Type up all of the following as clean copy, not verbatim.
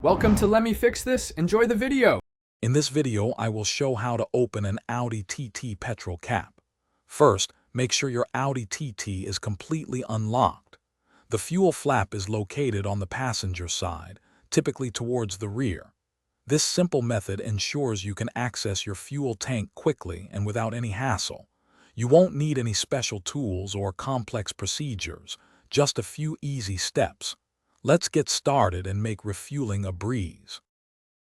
Welcome to Let Me Fix This. Enjoy the video. In this video, I will show how to open an Audi TT petrol cap. First, make sure your Audi TT is completely unlocked. The fuel flap is located on the passenger side, typically towards the rear. This simple method ensures you can access your fuel tank quickly and without any hassle. You won't need any special tools or complex procedures, just a few easy steps. Let's get started and make refueling a breeze.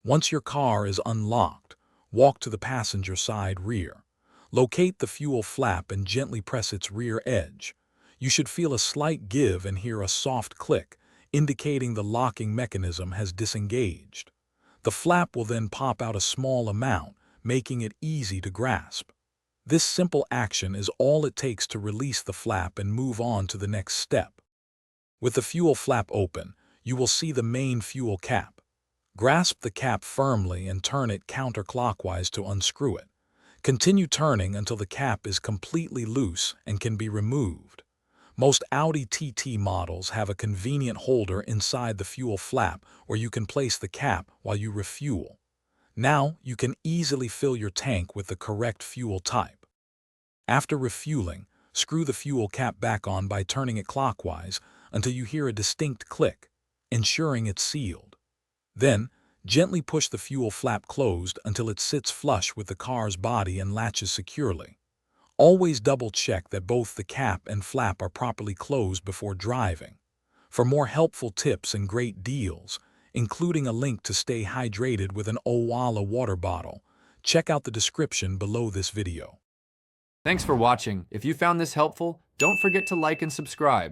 Once your car is unlocked, walk to the passenger side rear. Locate the fuel flap and gently press its rear edge. You should feel a slight give and hear a soft click, indicating the locking mechanism has disengaged. The flap will then pop out a small amount, making it easy to grasp. This simple action is all it takes to release the flap and move on to the next step. With the fuel flap open, you will see the main fuel cap. Grasp the cap firmly and turn it counterclockwise to unscrew it. Continue turning until the cap is completely loose and can be removed. Most Audi TT models have a convenient holder inside the fuel flap where you can place the cap while you refuel. Now you can easily fill your tank with the correct fuel type. After refueling, screw the fuel cap back on by turning it clockwise until you hear a distinct click, ensuring it's sealed. Then, gently push the fuel flap closed until it sits flush with the car's body and latches securely. Always double-check that both the cap and flap are properly closed before driving. For more helpful tips and great deals, including a link to stay hydrated with an Owala water bottle, check out the description below this video. Thanks for watching. If you found this helpful, don't forget to like and subscribe.